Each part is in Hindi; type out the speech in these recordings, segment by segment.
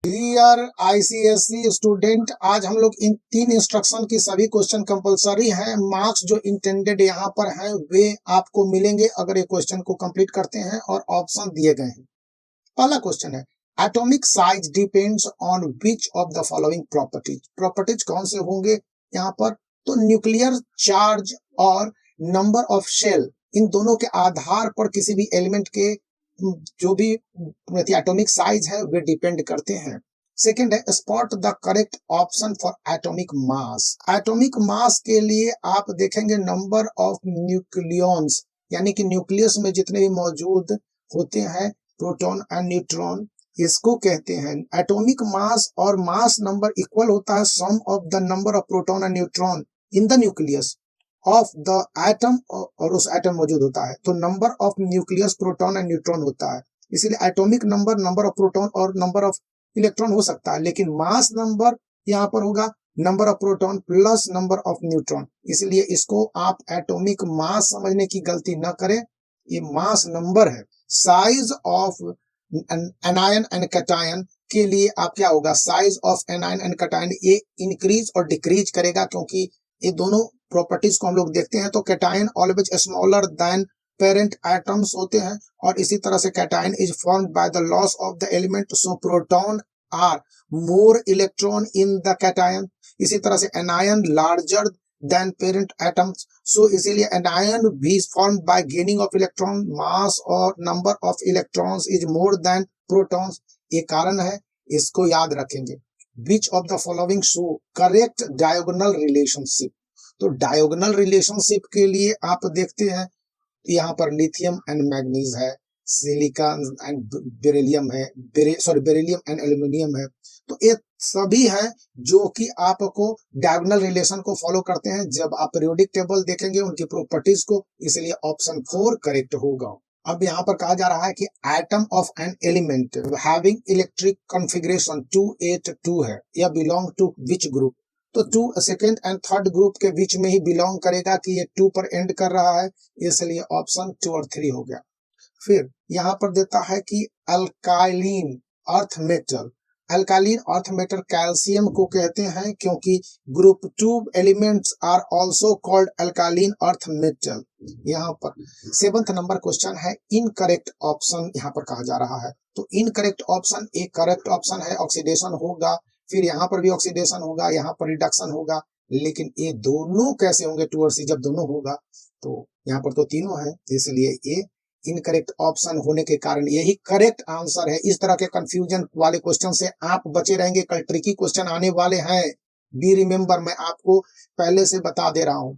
डियर आईसीएसई स्टूडेंट, आज हम लोग इन 3 इंस्ट्रक्शन की सभी क्वेश्चन कंपलसरी हैं। मार्क्स जो इंटेंडेड यहाँ पर हैं वे आपको मिलेंगे अगर ये क्वेश्चन को कंप्लीट करते हैं और ऑप्शन दिए गए हैं। पहला क्वेश्चन है, atomic size depends on which of the following properties. Properties कौन से होंगे यहाँ पर? तो न्यूक्लियर चार्ज और नंबर ऑफ शेल, इन दोनों के आधार पर किसी भी एलिमेंट के जो भी एटॉमिक साइज है वे डिपेंड करते हैं। सेकेंड है, spot the correct option for atomic mass. Atomic mass के लिए आप देखेंगे नंबर ऑफ न्यूक्लियॉन्स, यानी कि न्यूक्लियस में जितने भी मौजूद होते हैं प्रोटॉन एंड न्यूट्रॉन, इसको कहते हैं एटॉमिक मास। और मास नंबर इक्वल होता है sum of the number of proton and neutron in the nucleus of the atom, और उस एटम मौजूद होता है तो number of nucleus proton and neutron होता है। इसीलिए atomic number number of proton और नंबर ऑफ इलेक्ट्रॉन हो सकता है, लेकिन मास नंबर यहाँ पर होगा number of proton plus number of neutron. इसलिए इसको आप एटॉमिक मास समझने की गलती न करें, ये मास नंबर है। Size of anion and cation के लिए आप क्या होगा, size of anion and cation ये इंक्रीज और डिक्रीज करेगा, क्योंकि ये दोनों प्रॉपर्टीज को हम लोग देखते हैं तो cation always smaller than parent atoms होते हैं, और इसी तरह से cation is formed by the loss of the element, so proton are more electron in the cation. इसी तरह से anion larger than parent atoms, so इसीलिए एनायन भी formed by gaining of electron, mass और number of electrons is more than protons. ये कारण है, इसको याद रखेंगे। Which of the following show correct diagonal relationship. तो डायगोनल रिलेशनशिप के लिए आप देखते हैं यहाँ पर लिथियम एंड मैग्नीज है, सिलिकॉन एंड बेरिलियम है, बेरिलियम एंड एल्यूमिनियम है। तो ये सभी हैं जो कि आपको डायगोनल रिलेशन को फॉलो करते हैं जब आप पीरियोडिक टेबल देखेंगे उनकी प्रॉपर्टीज को, इसलिए ऑप्शन 4 करेक्ट होगा। अब यहाँ पर कहा जा रहा है कि atom of an element having electric configuration 282 है, यह बिलोंग टू विच ग्रुप। तो 2 सेकेंड एंड थर्ड ग्रुप के बीच में ही बिलोंग करेगा कि ये 2 पर एंड कर रहा है, इसलिए ऑप्शन 2 और 3 हो गया। फिर यहाँ पर देता है कि alkaline earth metal, alkaline earth metal calcium को कहते हैं, क्योंकि group 2 elements are also called alkaline earth metal. यहाँ पर 7th नंबर क्वेश्चन है, इनकरेक्ट ऑप्शन यहाँ पर कहा जा रहा है। तो इनकरेक्ट ऑप्शन, एक करेक्ट ऑप्शन है ऑक्सीडेशन होगा, फिर यहाँ पर भी ऑक्सीडेशन होगा, यहाँ पर रिडक्शन होगा, लेकिन ये दोनों कैसे होंगे 2 और C, जब दोनों होगा तो यहाँ पर तो तीनों है, इसलिए ये इनकरेक्ट ऑप्शन होने के कारण यही करेक्ट आंसर है। इस तरह के कंफ्यूजन वाले क्वेश्चन से आप बचे रहेंगे, कल ट्रिकी क्वेश्चन आने वाले हैं, बी रिमेंबर, मैं आपको पहले से बता दे रहा हूं।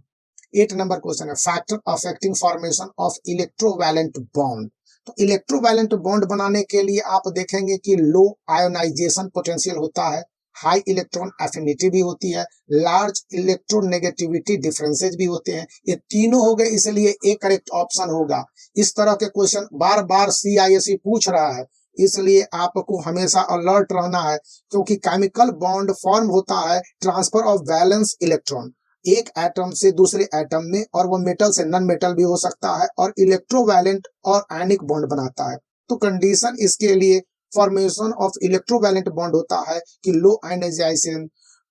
8 नंबर क्वेश्चन है, factor affecting formation of electrovalent bond. तो इलेक्ट्रोवैलेंट बॉन्ड बनाने के लिए आप देखेंगे कि लो आयोनाइजेशन पोटेंशियल होता है, हाई इलेक्ट्रॉन एफिनिटी भी होती है, लार्ज इलेक्ट्रोनेगेटिविटी डिफरेंसेस भी होते हैं। ये तीनों हो गए, इसलिए ए करेक्ट ऑप्शन होगा। इस तरह के क्वेश्चन बार बार CISE पूछ रहा है, इसलिए आपको हमेशा अलर्ट रहना है, क्योंकि केमिकल बॉन्ड फॉर्म होता है ट्रांसफर ऑफ वैलेंस इलेक्ट्रॉन एक एटम से दूसरे एटम में, और वो मेटल से नॉन मेटल भी हो सकता है, और इलेक्ट्रोवैलेंट और आयनिक बॉन्ड बनाता है। तो कंडीशन इसके लिए फॉर्मेशन ऑफ इलेक्ट्रोवैलेंट बॉन्ड होता है कि लो आयनाइजेशन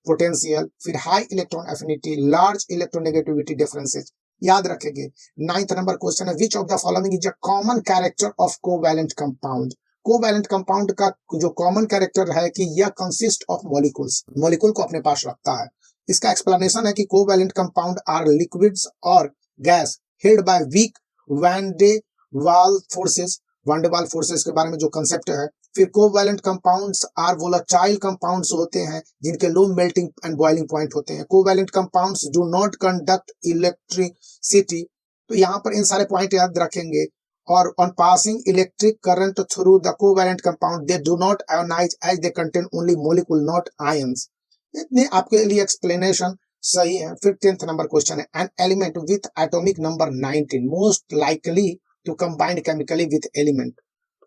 पोटेंशियल, फिर high electron affinity, large electronegativity differences. याद रखेंगे। 9th नंबर क्वेश्चन है, विच of the following is a common character of covalent compound. Covalent compound का जो कॉमन कैरेक्टर है कि यह कंसिस्ट ऑफ मॉलिक्यूल्स, मॉलिक्यूल को अपने पास रखता है। इसका एक्सप्लेनेशन है कि कोवैलेंट कंपाउंड आर लिक्विड्स और gas held by weak van der Waals forces, van der Waals forces के बारे में जो कंसेप्ट है। फिर covalent compounds are volatile compounds होते हैं जिनके low melting and boiling point होते हैं। Covalent compounds do not conduct electricity. तो यहाँ पर इन सारे पॉइंट याद रखेंगे। और on passing electric current through the covalent compound they do not ionise as they contain only molecule not ions. इतने आपके लिए एक्सप्लेनेशन सही है। फिर 10th नंबर क्वेश्चन है, an element with atomic number 19 most likely to combine chemically with element.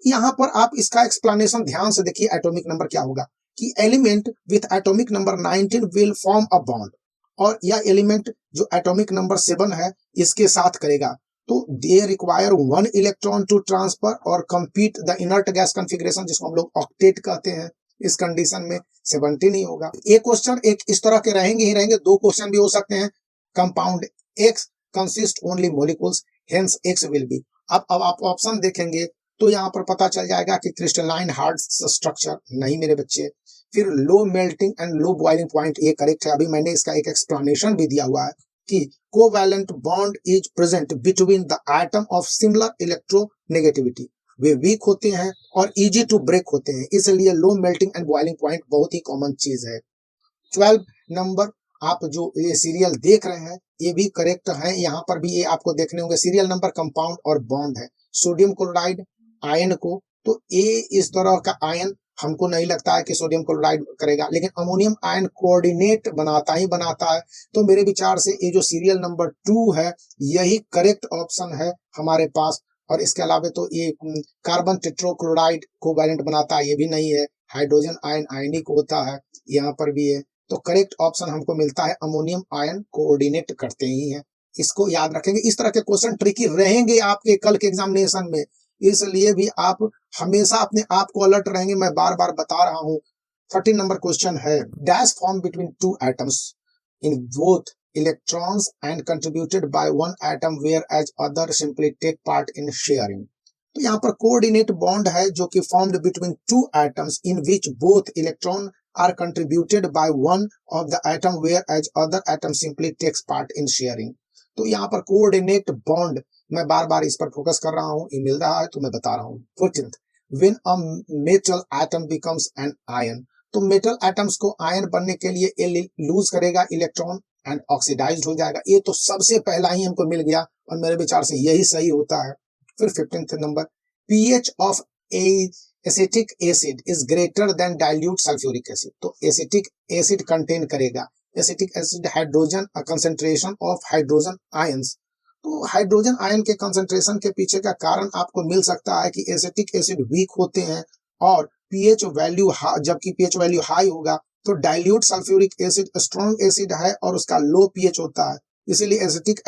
यहाँ पर आप इसका एक्सप्लेनेशन ध्यान से देखिए, एटॉमिक नंबर क्या होगा कि element with atomic number 19 will form a bond, और यह एलिमेंट जो एटॉमिक नंबर 7 है इसके साथ करेगा। तो they require 1 electron to transfer और complete the inert gas configuration, जिसको हम लोग ऑक्टेट कहते हैं। इस कंडीशन में 17 ही होगा। एक क्वेश्चन एक इस तरह के रहेंगे ही रहेंगे, दो क्वेश्चन भी हो सकते हैं। Compound x consist only molecules, hence x will be. अब आप ऑप्शन देखेंगे तो यहाँ पर पता चल जाएगा कि क्रिस्टलाइन हार्ड स्ट्रक्चर नहीं मेरे बच्चे। फिर लो melting and low boiling point, ये करेक्ट है। अभी मैंने इसका एक एक्सप्लेनेशन भी दिया हुआ है कि covalent bond is present between the atom of similar electronegativity, वे वीक होते हैं और इजी टू ब्रेक होते हैं, इसलिए low melting and boiling point बहुत ही कॉमन चीज है। 12 नंबर आप जो ये सीरियल देख रहे हैं ये भी करेक्ट है। यहाँ पर भी ये आपको देखने होंगे सीरियल नंबर कंपाउंड और बॉन्ड है। सोडियम क्लोराइड आयन को, तो ये इस तरह का आयन हमको नहीं लगता है कि सोडियम क्लोराइड करेगा, लेकिन अमोनियम आयन कोऑर्डिनेट बनाता ही बनाता है। तो मेरे विचार से ये जो सीरियल नंबर 2 है यही करेक्ट ऑप्शन है हमारे पास। और इसके अलावा तो ये कार्बन टेट्रोक्लोराइड कोवैलेंट बनाता है, ये भी नहीं है। हाइड्रोजन आयन आयनिक होता है, यहाँ पर भी है। तो करेक्ट ऑप्शन हमको मिलता है अमोनियम आयन कोऑर्डिनेट करते ही है। इसको याद रखेंगे, इस तरह के क्वेश्चन ट्रिकी रहेंगे आपके कल के एग्जामिनेशन में, इसलिए भी आप हमेशा अपने आप को अलर्ट रहेंगे, मैं बार बार बता रहा हूं। 13 नंबर क्वेश्चन है, dash form between two atoms in both electrons and contributed by one atom whereas other simply take part in sharing। तो यहाँ पर कोऑर्डिनेट बॉन्ड है जो कि formed between two atoms in which both electron are contributed by one of the atom whereas other atom simply takes part in sharing। तो यहाँ पर कोऑर्डिनेट बॉन्ड मैं बार बार इस पर फोकस कर रहा हूँ, ये मिल रहा है तो मैं बता रहा हूँ। 14th, when a metal atom becomes an ion, तो मेटल एटम्स को आयन बनने के लिए ये लूज करेगा इलेक्ट्रॉन एंड ऑक्सीडाइज्ड हो जाएगा। ये तो सबसे पहला ही हमको मिल गया और मेरे विचार से यही सही होता है। फिर 15th number, pH of acetic acid is greater than dilute sulphuric acid. तो एसिटिक एसिड कंटेन करेगा, acetic acid hydrogen concentration of hydrogen ions. तो हाइड्रोजन आयन के कंसंट्रेशन के पीछे का कारण आपको मिल सकता है कि एसिटिक एसिड वीक होते हैं और पीएच वैल्यू जबकि पीएच वैल्यू हाई होगा तो dilute sulphuric acid strong acid है और उसका लो पीएच होता है, इसीलिए एसिटिक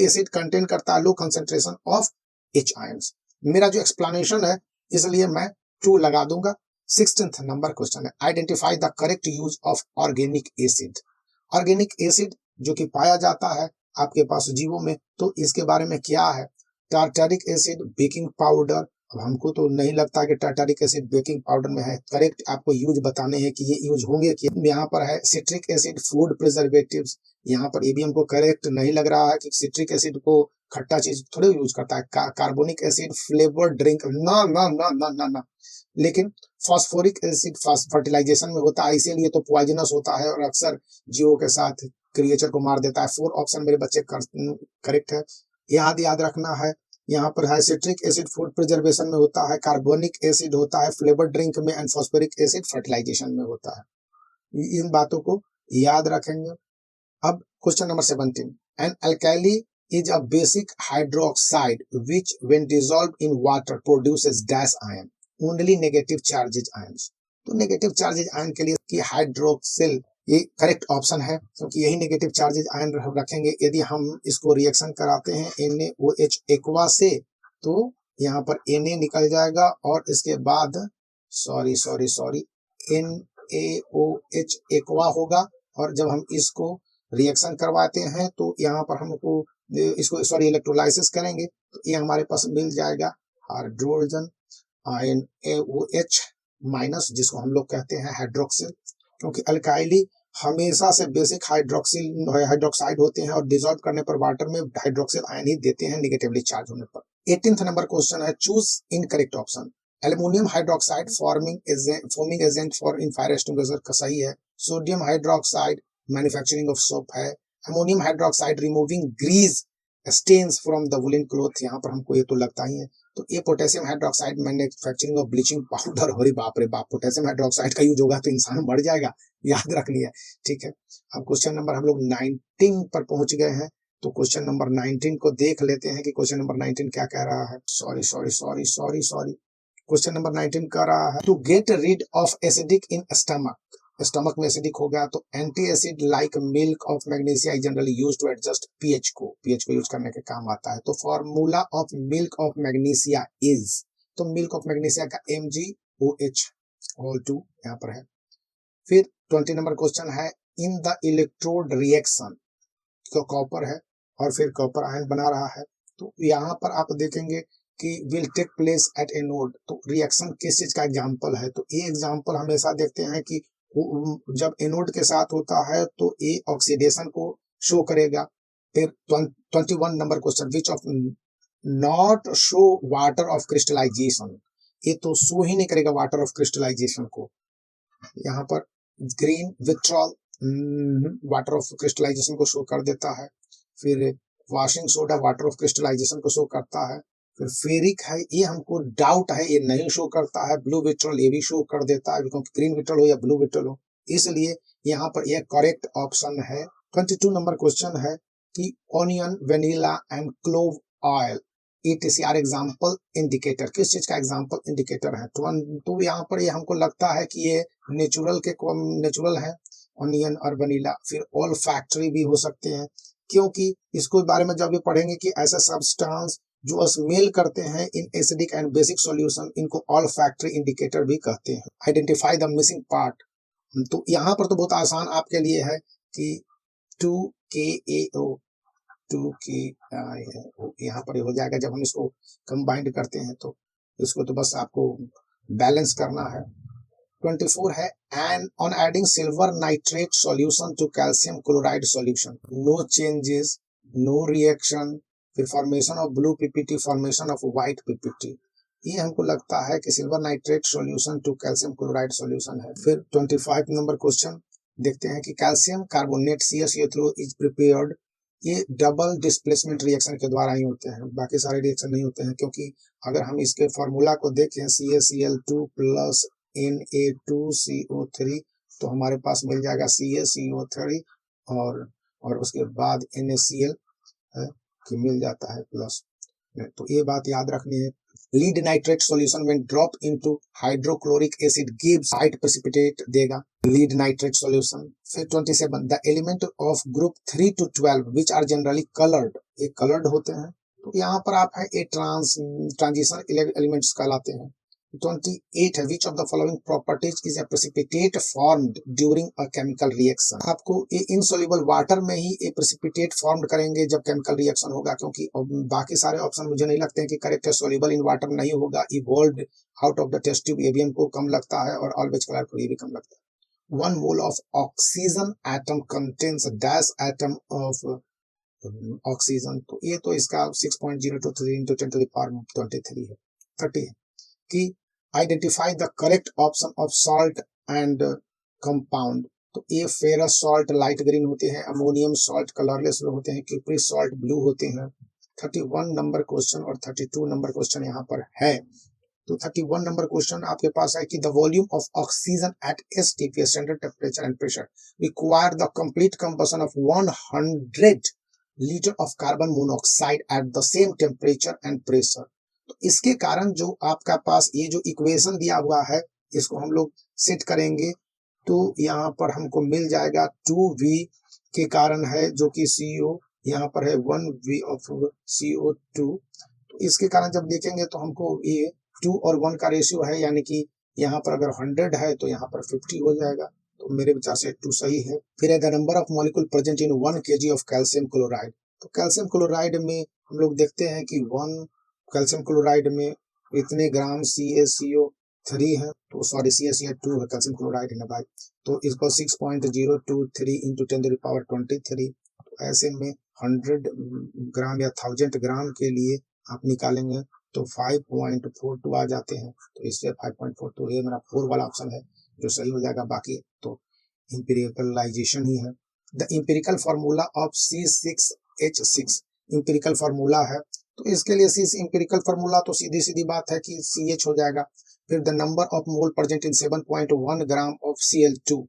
एसिड कंटेन करता है low concentration of H ions. मेरा जो एक्सप्लेनेशन है इसलिए मैं 2 लगा दूंगा। 16th नंबर क्वेश्चन है, identify the correct use of organic acid. Organic acid जो कि पाया जाता है आपके पास जीवों में, तो इसके बारे में क्या है। Tartaric acid, baking powder. अब हमको तो नहीं लगता कि टार्टारिक एसिड बेकिंग पाउडर में है, करेक्ट आपको यूज बताने हैं कि ये यूज होंगे कि। यहाँ पर है सिट्रिक एसिड, फूड प्रिजर्वेटिव्स। यहाँ पर ये भी हमको करेक्ट नहीं लग रहा है कि सिट्रिक एसिड को खट्टा चीज थोड़े यूज करता है। कार्बोनिक एसिड फ्लेवर्ड ड्रिंक, ना ना ना ना ना ना। लेकिन फास्फोरिक एसिड फर्टिलाइजेशन में होता है, इसीलिए तो पॉइजनस होता है और अक्सर जीवों के साथ क्रिएचर को मार देता है। 4 ऑप्शन मेरे बच्चे करेक्ट है। याद रखना है, यहाँ पर है सिट्रिक एसिड फूड प्रिजर्वेशन में होता है, कार्बोनिक एसिड होता है फ्लेवर ड्रिंक में एंड फास्फोरिक एसिड फर्टिलाइजेशन में होता है। इन बातों को याद रखेंगे। अब question number 17, an alkali is a basic hydroxide which when dissolved in water produces dash ion, only negative charges ions। तो नेगेटिव चार्जेज आयन के लिए कि हाइड्रोक्सिल ये करेक्ट ऑप्शन है, क्योंकि यही नेगेटिव चार्जेज आयन रखेंगे। यदि हम इसको रिएक्शन कराते हैं NaOH एक्वा से तो यहाँ पर Na निकल जाएगा और इसके बाद सॉरी NaOH एक्वा होगा और जब हम इसको रिएक्शन करवाते हैं तो यहाँ पर हमको इसको इलेक्ट्रोलाइसिस करेंगे तो ये हमारे पास मिल जाएगा हाइड्रोजन आयन AOH माइनस, जिसको हम लोग कहते हैं हाइड्रोक्सिल। क्योंकि अल्काइली हमेशा से बेसिक हाइड्रोक्साइड होते हैं और डिसॉल्व करने पर वाटर में हाइड्रोक्सिल आयन ही देते हैं निगेटिवली चार्ज होने पर। 18th नंबर क्वेश्चन है, choose incorrect option. Aluminium hydroxide forming agent for in fire extinguisher का सही है। Sodium hydroxide manufacturing of soap है। Ammonium hydroxide removing grease stains from the woollen cloth, यहाँ पर हमको ये तो लगता ही है। तो ये potassium hydroxide manufacturing of bleaching powder, अरे बाप रे बाप, पोटेशियम हाइड्रोक्साइड का यूज होगा तो इंसान मर जाएगा, याद रख लिया। ठीक है, अब क्वेश्चन नंबर हम लोग 19 पर पहुंच गए हैं, तो क्वेश्चन नंबर 19 को देख लेते हैं कि क्वेश्चन नंबर 19 क्या कह रहा है। सॉरी क्वेश्चन नंबर 19 कह रहा है, to get rid of acidic in stomach में एसिडिक हो गया तो anti acid like milk of magnesia is generally used to adjust pH को यूज करने के काम आता है। तो formula of milk of magnesia is, तो मिल्क ऑफ मैग्नीशिया का MgOH ऑल 2 यहाँ पर है। फिर 20 नंबर क्वेश्चन है इन द इलेक्ट्रोड रिएक्शन, तो कॉपर है और फिर कॉपर आयन बना रहा है। तो यहाँ पर आप देखेंगे कि will take place at anode, तो रिएक्शन किस चीज का एग्जांपल है, तो ये एग्जांपल हमेशा देखते हैं कि जब एनोड के साथ होता है तो ये ऑक्सीडेशन को शो करेगा। फिर 21 number question which of not show water of crystallisation, ये तो शो ही नहीं करेगा वाटर ऑफ क्रिस्टलाइजेशन को। यहाँ पर green vitriol water of crystallisation को शो कर देता है। फिर washing soda water of crystallisation को शो करता है। फिर फेरिक है, ये हमको डाउट है, ये नहीं शो करता है। ब्लू विट्रॉल ये भी शो कर देता है, क्योंकि ग्रीन विट्रॉल हो या ब्लू विट्रॉल हो, इसलिए यहाँ पर यह करेक्ट ऑप्शन है। 22 नंबर क्वेश्चन है कि onion, vanilla and clove oil ETC are example indicator, किस चीज का एग्जाम्पल इंडिकेटर है। तो यहाँ पर ये हमको लगता है कि ये नेचुरल है, ऑनियन और वनीला। फिर ऑल फैक्ट्री भी हो सकते हैं, क्योंकि इसको बारे में जब भी पढ़ेंगे कि ऐसा सब्सटेंस जो स्मेल करते हैं in acidic and basic solution, इनको ऑल फैक्ट्री इंडिकेटर भी कहते हैं। आइडेंटिफाई द मिसिंग पार्ट, तो यहाँ पर तो बहुत आसान आपके लिए है कि 2KAO 2K यहाँ पर हो जाएगा। जब हम इसको कंबाइंड करते हैं तो इसको तो बस आपको बैलेंस करना है। 24 है and on adding silver nitrate solution to calcium chloride solution, no changes, no reaction. फिर formation of blue PPT, formation of white PPT, ये हमको लगता है कि silver nitrate solution to calcium chloride solution है। फिर 25 नंबर क्वेश्चन देखते हैं कि calcium carbonate CaCO3 is prepared, ये डबल डिस्प्लेसमेंट रिएक्शन के द्वारा ही होते हैं, बाकी सारे रिएक्शन नहीं होते हैं। क्योंकि अगर हम इसके फॉर्मूला को देखें CaCl2 प्लस Na2CO3, तो हमारे पास मिल जाएगा CaCO3 और उसके बाद NaCl कि मिल जाता है प्लस। तो ये बात याद रखनी है। Lead nitrate solution when drop into hydrochloric acid gives white precipitate देगा, लीड नाइट्रेट सॉल्यूशन। फिर 27 the element of group 3 to 12 which are generally coloured, ये कलर्ड होते हैं। तो यहाँ पर आप है ए ट्रांजिशन एलिमेंट्स कहलाते हैं। 28 है विच of the following properties is a precipitate formed during a chemical reaction, आपको ये इनसॉल्युबल वाटर में ही ये प्रेसिपिटेट फॉर्म्ड करेंगे जब केमिकल रिएक्शन होगा। क्योंकि बाकी सारे ऑप्शन मुझे नहीं लगते हैं कि करेक्ट है। सॉल्युबल इन वाटर नहीं होगा, evolved out of the test tube, AVM को कम लगता है, और ऑलवेज कलर को ये भी कम लगता है। 1 mole of oxygen atom contains dash atom of oxygen, तो ये तो इसका 6.023 into 10 to the power 23 है। 30 है कि identify the correct option of salt and compound, तो ये फेरस सॉल्ट लाइट ग्रीन होते हैं, अमोनियम सॉल्ट कलरलेस होते हैं, क्यूप्री सॉल्ट ब्लू होते हैं। 31 नंबर क्वेश्चन और 32 नंबर क्वेश्चन यहाँ पर है। तो 31 नंबर क्वेश्चन आपके पास है कि the volume of oxygen at STP standard temperature and pressure require the complete combustion of 100 litre of carbon monoxide at the same temperature and pressure. तो इसके कारण जो आपका पास ये जो इक्वेशन दिया हुआ है, इसको हम लोग सेट करेंगे तो यहाँ पर हमको मिल जाएगा 2V के कारण है जो कि CO यहाँ पर है 1V ऑफ CO2। तो इसके कारण जब देखेंगे तो हमको ये 2 और 1 का रेशियो है, यानी कि यहाँ पर अगर 100 है तो यहाँ पर 50 हो जाएगा। तो मेरे विचार से 2 सही है। फिर है the number of molecule present in 1 kg of calcium chloride, तो कैल्शियम क्लोराइड में हम लोग देखते हैं कि 1 कैल्शियम क्लोराइड में इतने ग्राम CaCO3 है, तो सॉरी CaCO2 है, कैल्शियम क्लोराइड है ना भाई, तो इसको 6.023 into 10 to the power 23। तो ऐसे में 100 ग्राम या 1000 ग्राम के लिए आप निकालेंगे तो 5.42 आ जाते हैं। तो इससे 5.42 ये मेरा 4 वाला ऑप्शन है जो सही हो जाएगा, बाकी तो इंपेरिकलाइजेशन ही है। The empirical formula of C6H6 empirical formula है, तो इसके लिए इंपेरिकल फार्मूला तो सीधी सीधी बात है कि CH हो जाएगा। फिर the number of mole present in 7.1 gram of Cl2,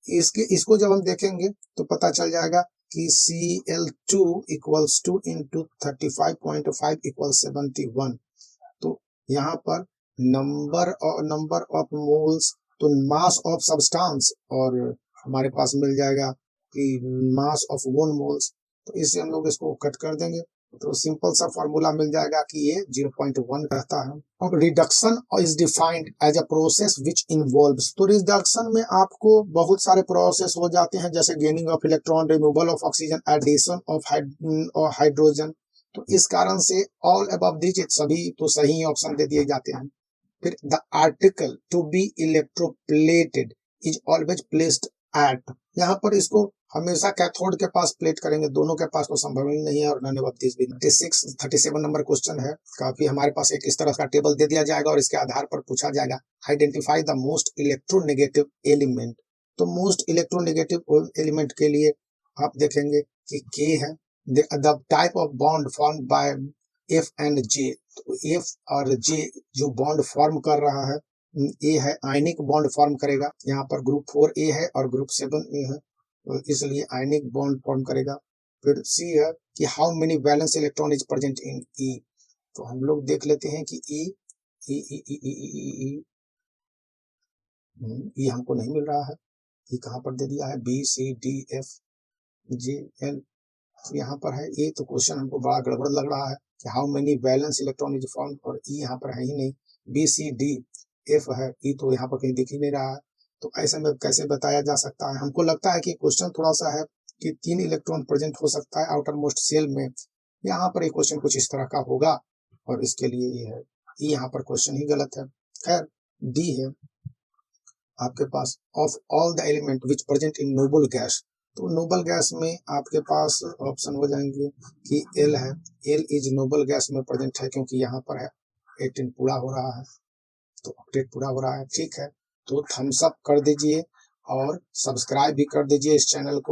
इसको जब हम देखेंगे तो पता चल जाएगा कि Cl2 equals two into 35.5 equal 71। तो यहाँ पर नंबर ऑफ मोल्स तो मास ऑफ सब्सटेंस और हमारे पास मिल जाएगा कि मास ऑफ 1 मोल्स, तो इससे हम लोग इसको कट कर देंगे तो सिंपल सा फॉर्मूला मिल जाएगा कि ये 0.1 रहता है। अब reduction is defined as a process which involves, तो रिडक्शन में आपको बहुत सारे प्रोसेस हो जाते हैं, जैसे gaining of electron, removal of oxygen, addition of hydrogen. तो इस कारण से ऑल अबव दिस सभी तो सही ऑप्शन दे दिए जाते हैं। फिर the article to be electroplated is always placed at, यहाँ पर इसको हमेशा कैथोड के पास प्लेट करेंगे, दोनों के पास तो संभव ही नहीं है, और नन ऑफ दिस भी नहीं। 37 नंबर क्वेश्चन है, काफी हमारे पास एक इस तरह का टेबल दे दिया जाएगा और इसके आधार पर पूछा जाएगा identify the most electronegative element. तो मोस्ट इलेक्ट्रोनेगेटिव एलिमेंट के लिए आप देखेंगे कि के है, the type of bond formed by F and J. तो एफ और जे जो बॉन्ड फॉर्म कर रहा है, ए है आयनिक बॉन्ड फॉर्म करेगा, यहाँ पर ग्रुप 4 ए है और ग्रुप 7 ए है, तो इसलिए आयनिक बॉन्ड फॉर्म करेगा। फिर सी है कि how many valence electron is present in E, तो हम लोग देख लेते हैं कि ई ई ई ई ई ई ई ई हमको नहीं मिल रहा है, ये कहाँ पर दे दिया है, B C D F J L, यहाँ पर है ए, तो क्वेश्चन हमको बड़ा गड़बड़ लग रहा है कि how many valence electron is form, और ई यहाँ पर है ही नहीं, बी सी डी एफ है, ई तो यहाँ पर कहीं दिख ही नहीं रहा है। तो ऐसे में कैसे बताया जा सकता है, हमको लगता है कि क्वेश्चन थोड़ा सा है कि 3 इलेक्ट्रॉन प्रेजेंट हो सकता है आउटर मोस्ट सेल में, यहाँ पर एक क्वेश्चन कुछ इस तरह का होगा, और इसके लिए ये है ई, यहाँ पर क्वेश्चन ही गलत है। खैर डी है आपके पास, of all the element which present in noble gas, तो नोबल गैस में आपके पास ऑप्शन हो जाएंगे कि एल है, एल इज नोबल गैस में प्रेजेंट है, क्योंकि यहाँ पर है 18 पूरा हो रहा है, तो अपडेट पूरा हो रहा है। ठीक है, तो थम्स अप कर दीजिए और सब्सक्राइब भी कर दीजिए इस चैनल को।